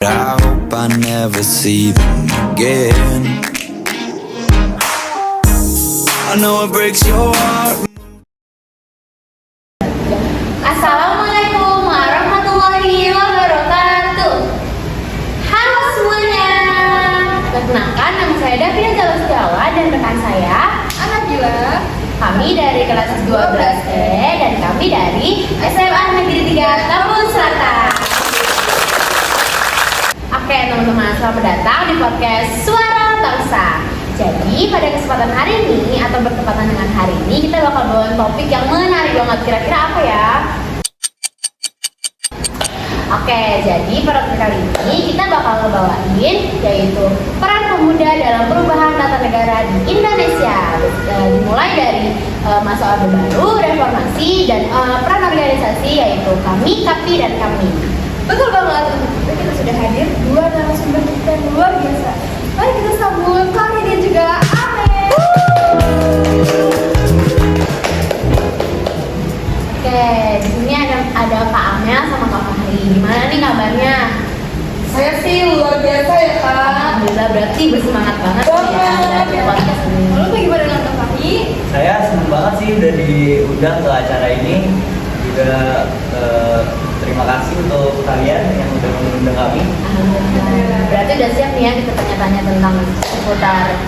I hope I never see them again. I know it breaks your heart. Assalamualaikum warahmatullahi wabarakatuh. Halo semuanya. Perkenalkan, nama saya Davina Jalus-Jawa dan rekan saya Nabila. Kami dari kelas 12C dan kami dari SMA Negeri 3 Tambun Selatan. Oke teman-teman, selamat datang di podcast Suara Bangsa. Jadi pada kesempatan hari ini atau bertepatan dengan hari ini kita bakal bawain topik yang menarik banget. Kira-kira apa ya? Oke, jadi pada kali ini kita bakal ngebawain yaitu peran pemuda dalam perubahan tata negara di Indonesia. Dimulai dari masa Orde Baru, reformasi, dan peran organisasi yaitu kami, KAPI, dan kami. Betul banget. Kita sudah hadir dua narasumber kita yang luar biasa. Mari kita sambut kami dan juga Amel. Oke, di sini ada Kak Amel sama Kak Fahri. Gimana nih kabarnya? Saya sih luar biasa ya Kak. Alhamdulillah, berarti bersemangat banget ya dari podcast ini. Lalu bagaimana dengan Kak Fahri? Saya senang banget sih udah diundang ke acara ini. Juga terima kasih untuk kalian yang udah mengundang kami. Alhamdulillah. Berarti udah siap nih ya kita tanya-tanya tentang seputar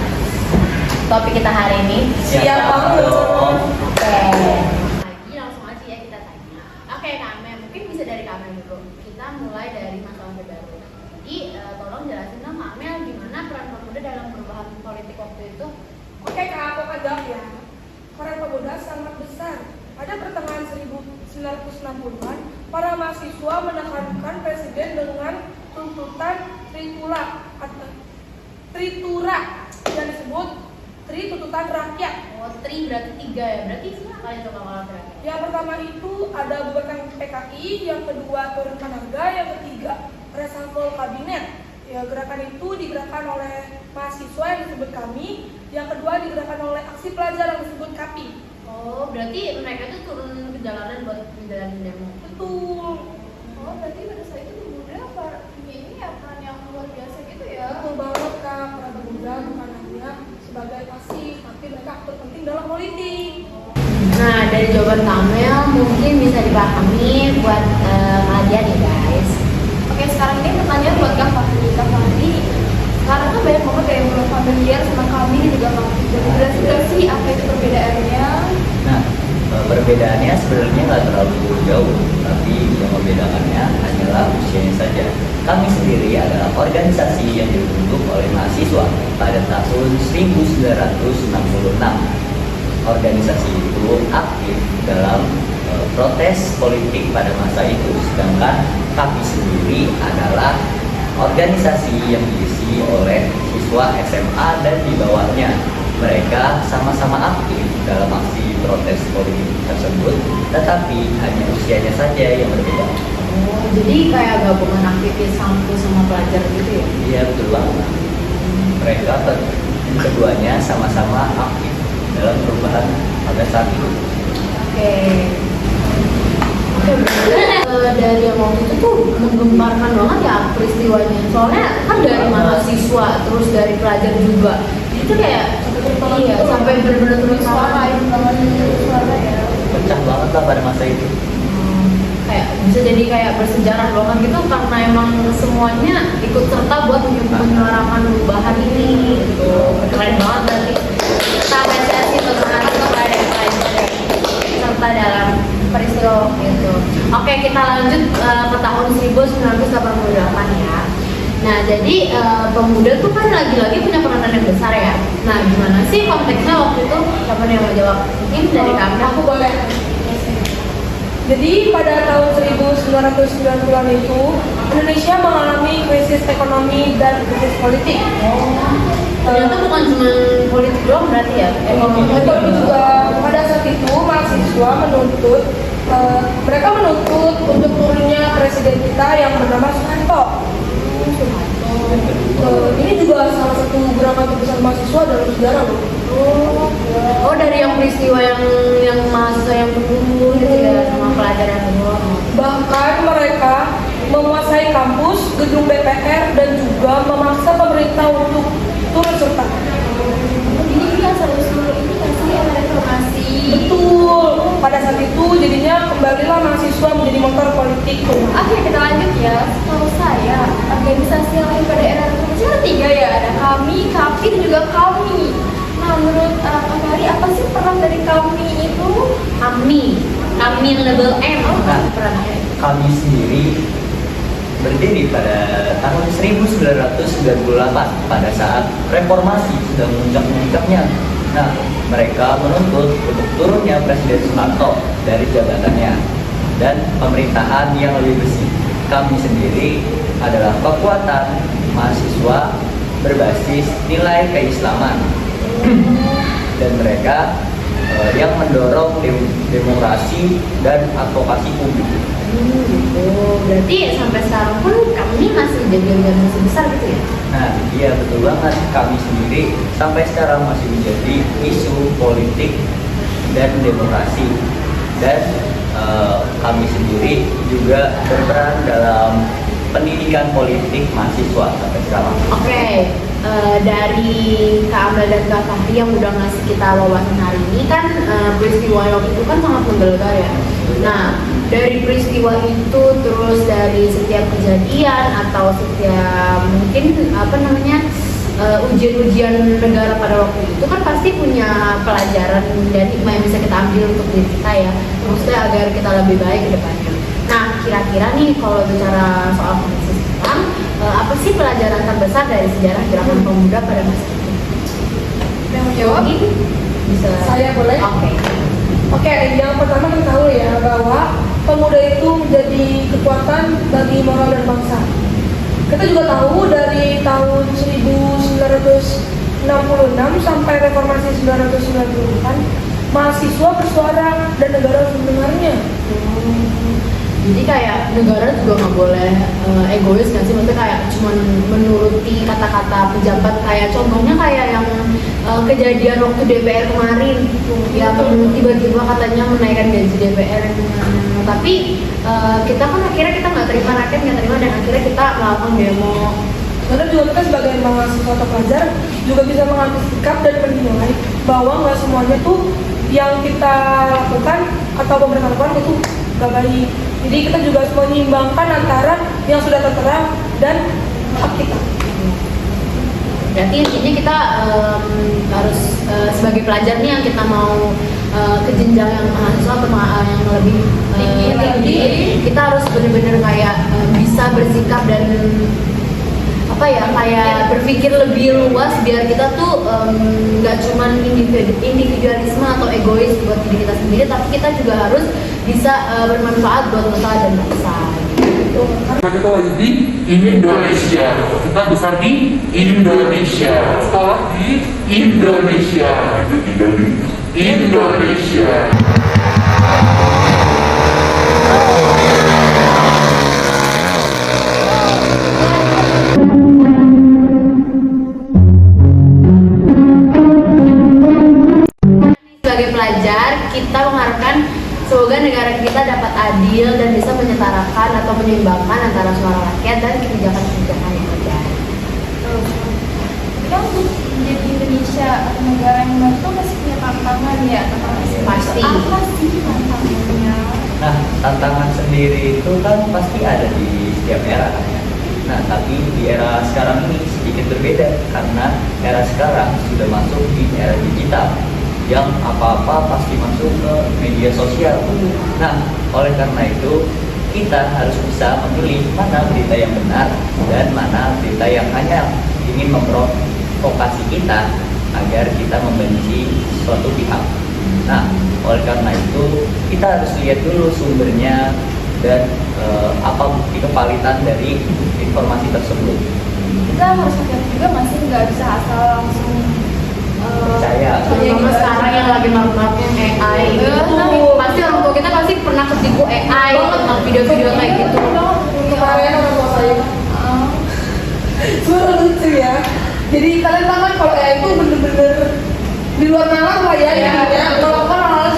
topik kita hari ini. Siap banget. dong. Oke. Lagi langsung aja ya kita tanya. Oke Kak Amel, mungkin bisa dari Kak Amel dulu. Kita mulai dari masa Orde Baru. Jadi tolong jelasin dong Kak Amel gimana peran pemuda dalam perubahan politik waktu itu. Oke Kak, aku akan jawab ya. Peran pemuda sangat besar. Pada pertengahan 1960-an, para mahasiswa menekankan presiden dengan tuntutan tritura yang disebut tuntutan rakyat. Oh, tri berarti 3 ya. Berarti apa itu kalau terakhir? Yang pertama itu ada bubarkan PKI, yang kedua turunkan harga, yang ketiga reshuffle kabinet. Ya, gerakan itu digerakkan oleh mahasiswa yang disebut kami, yang kedua digerakkan oleh aksi pelajar yang disebut KAPI. Oh, berarti mereka tuh turun ke jalanan buat menjalani demo. Betul. Oh, berarti pada saat itu pemuda ini ya peran yang luar biasa gitu ya. Betul banget Kak, para pemuda bukan hanya sebagai pasif, tapi mereka aktor penting dalam politik. Nah, dari jawaban Kamel mungkin bisa dipahami buat kalian ya guys. Oke, sekarang ini pertanyaan buat Kak Fahri. Kak Fahri, sekarang kan banyak banget yang belum familiar sama kami dan juga Kak Fahri. Jadi jelasin sih apa itu perbedaannya? Nah, perbedaannya sebenarnya nggak terlalu jauh, tapi yang membedakannya hanyalah usianya saja. Kami sendiri adalah organisasi yang dibentuk oleh mahasiswa pada tahun 1966. Organisasi itu aktif dalam protes politik pada masa itu, sedangkan kami sendiri adalah organisasi yang diisi oleh siswa SMA dan di bawahnya. Mereka sama-sama aktif dalam aksi protes politik tersebut, tetapi hanya usianya saja yang berbeda. Oh, jadi kayak gabungan aktivis kampus sama pelajar gitu ya? Iya, betul banget. Mereka keduanya sama-sama aktif dalam perubahan pada saat itu. Oke. Dari yang waktu itu tuh menggemparkan banget ya peristiwanya. Soalnya kan dari mahasiswa, terus dari pelajar juga. Itu kayak iya, sampai benar-benar turun suara ya. Pecah banget lah pada masa itu. Kayak bisa jadi kayak bersejarah banget gitu karena emang semuanya ikut serta buat menyuarakan perubahan ini gitu. Keren banget berarti. Kita apresiasi teman-teman kepada yang lain serta dalam peristiwa waktu itu. Oke, kita lanjut ke tahun 1988 ya. Nah, jadi pemuda tuh kan lagi-lagi punya peranan yang besar ya. Nah, gimana sih konteksnya waktu itu? Siapa yang mau jawab? Mungkin dari kami. Aku boleh. Jadi pada tahun 1990-an itu Indonesia mengalami krisis ekonomi dan krisis politik. Ternyata bukan cuma politik doang berarti ya? Ekonomi Betul juga. Pada saat itu mahasiswa mereka menuntut untuk turunnya presiden kita yang bernama Soeharto. Ini juga salah satu gerakan terbesar mahasiswa dalam sejarah loh. Oh, dari yang peristiwa yang mahasiswa yang berkumpul gitu ya sama pelajar yang berkumpul. Bahkan mereka menguasai kampus, gedung BPN DPR dan juga memaksa pemerintah untuk turut serta. Jadi asal-usul ini kasih ada reformasi. Betul. Pada saat itu jadinya kembalilah mahasiswa menjadi motor politik. Oke, kita lanjut ya. Setahu saya, organisasi yang lain pada era reformasi ada 3 ya. Ada kami, KAPI, dan juga kami. Nah, menurut Kak Fahri, apa sih peran dari kami itu? Kami yang double M. Nah, Perannya. kami sendiri berdiri pada tahun 1998 pada saat reformasi sedang muncak-muncaknya. Nah, mereka menuntut untuk turunnya Presiden Soeharto dari jabatannya dan pemerintahan yang lebih bersih. Kami sendiri adalah kekuatan mahasiswa berbasis nilai keislaman dan mereka yang mendorong demokrasi dan advokasi publik. Gitu. Berarti sampai sekarang pun kami masih jadi organisasi besar gitu ya? Nah, iya betul banget. Kami sendiri sampai sekarang masih menjadi isu politik dan demokrasi. Dan kami sendiri juga berperan dalam pendidikan politik mahasiswa sampai sekarang. Oke, dari Kak Amel dan Kak Fahri yang udah ngasih kita wawasan hari ini kan peristiwa yang itu kan sangat menggelegar ya. Nah, dari peristiwa itu terus dari setiap kejadian atau setiap mungkin ujian-ujian negara pada waktu itu kan pasti punya pelajaran dan hikmah yang bisa kita ambil untuk diri kita ya, maksudnya agar kita lebih baik ke depannya. Nah, kira-kira nih kalau bicara soal kondisi sekarang, apa sih pelajaran terbesar dari sejarah gerakan pemuda pada masa itu? Yang menjawab? Mungkin bisa. Saya boleh? Oke, yang pertama kita tahu ya bahwa pemuda itu menjadi kekuatan bagi moral dan bangsa. Kita juga tahu dari tahun 1966 sampai reformasi 1998, mahasiswa bersuara dan negara harus mendengarnya. Jadi kayak negara juga nggak boleh egois kan sih, maksudnya kayak cuma menuruti kata-kata pejabat, kayak contohnya kayak yang kejadian waktu DPR kemarin yang tiba-tiba katanya menaikkan gaji DPR, tapi kita kan akhirnya kita nggak terima, rakyat nggak terima, dan akhirnya kita melakukan demo. Karena juga kita sebagai mahasiswa atau pelajar juga bisa mengambil sikap dan menilai bahwa nggak semuanya tuh yang kita lakukan atau pemerintah lakukan itu nggak baik. Jadi kita juga harus menyeimbangkan antara yang sudah tertera dan hak kita. Berarti intinya kita harus sebagai pelajar nih yang kita mau ke jenjang yang mahasiswa atau yang lebih tinggi, kita harus benar-benar kayak bisa bersikap dan kayak berpikir lebih luas biar kita tuh nggak cuman individualisme atau egois buat diri kita sendiri, tapi kita juga harus bisa bermanfaat buat nusa dan bangsa. Kita lagi di Indonesia, kita besar di Indonesia, sekolah di Indonesia, Indonesia. Sebagai pelajar, kita mengharapkan semoga negara kita dapat adil dan bisa menyetarakan atau menyeimbangkan antara suara rakyat dan kebijakan-kebijakan yang ada. Kita untuk menjadi Indonesia atau negara yang baru itu pasti punya tantangan ya. Pasti. Apa sih tantangannya? Nah, tantangan sendiri itu kan pasti ada di setiap era kan ya. Nah, tapi di era sekarang ini sedikit berbeda karena era sekarang sudah masuk di era digital yang apa-apa pasti masuk ke media sosial. Nah, oleh karena itu kita harus bisa memilih mana berita yang benar dan mana berita yang hanya ingin memprovokasi kita agar kita membenci suatu pihak. Nah, oleh karena itu kita harus lihat dulu sumbernya dan apa bukti kevalitan dari informasi tersebut. Kita harus hati-hati juga, masih nggak bisa asal langsung Percaya. Terutama sekarang yang lagi marak-maraknya AI gitu. Pasti orang tua kita pasti pernah ketipu AI tentang video-video kayak gitu. Kemarin orang tua saya suara lucu ya. Jadi kalian tahu kan kalau AI itu bener-bener di luar nalar lah ya intinya. Kalau hal-hal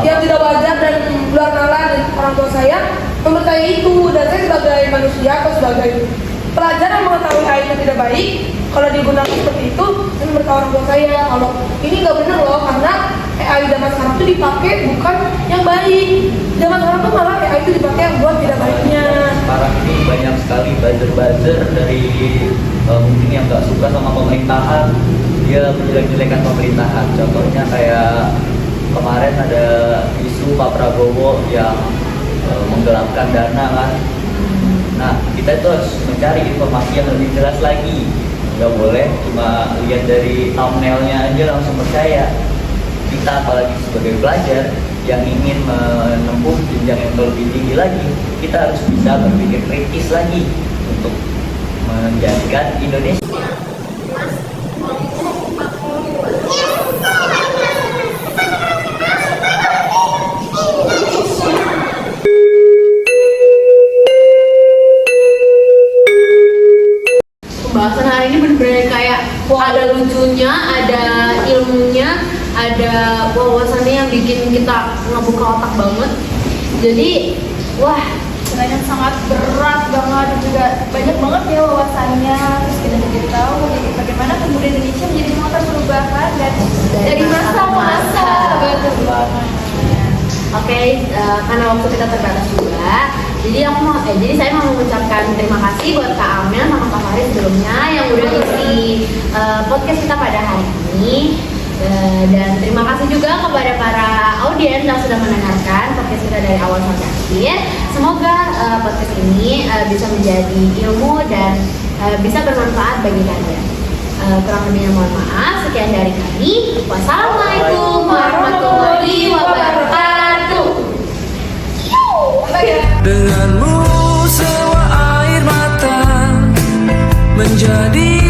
yang tidak wajar dan luar nalar, dan orang tua saya mempercayai itu, dan saya sebagai manusia atau sebagai pelajaran mengetahui AI itu tidak baik kalau digunakan seperti itu, dan berkata orang tua saya kalau ini nggak benar loh, karena AI zaman sekarang itu dipakai bukan yang baik. Zaman sekarang tuh malah AI itu dipakai yang buat tidak baiknya. Sekarang ini banyak sekali buzzer-buzzer dari mungkin yang nggak suka sama pemerintahan, dia menjelek-jelekan pemerintahan. Contohnya kayak kemarin ada isu Pak Prabowo yang menggelapkan dana kan. Nah, kita itu harus mencari informasi yang lebih jelas lagi. Nggak boleh cuma lihat dari thumbnailnya aja langsung percaya. Kita apalagi sebagai pelajar yang ingin menempuh jenjang yang lebih tinggi lagi, kita harus bisa berpikir kritis lagi untuk menjadikan Indonesia. Pembahasan hari ini bener-bener kayak ada lucunya, ada ilmunya, ada wawasannya yang bikin kita ngebuka otak banget. Jadi, wah, Sebenarnya sangat berat banget dan juga banyak banget ya wawasannya. Terus kita jadi tahu jadi bagaimana pemuda Indonesia menjadi motor perubahan dan dari masa-masa. Betul banget. oke, karena waktu kita terbatas juga, jadi saya mau mengucapkan terima kasih buat Kak Amel sama Kak Farid sebelumnya yang udah ngisi podcast kita pada hari ini. Dan terima kasih juga kepada para audiens yang sudah mendengarkan podcast kita dari awal sampai akhir. Semoga podcast ini bisa menjadi ilmu dan bisa bermanfaat bagi kalian. Kurang lebihnya mohon maaf. Sekian dari kami. Wassalamualaikum warahmatullahi wabarakatuh. Denganmu sewa air mata menjadi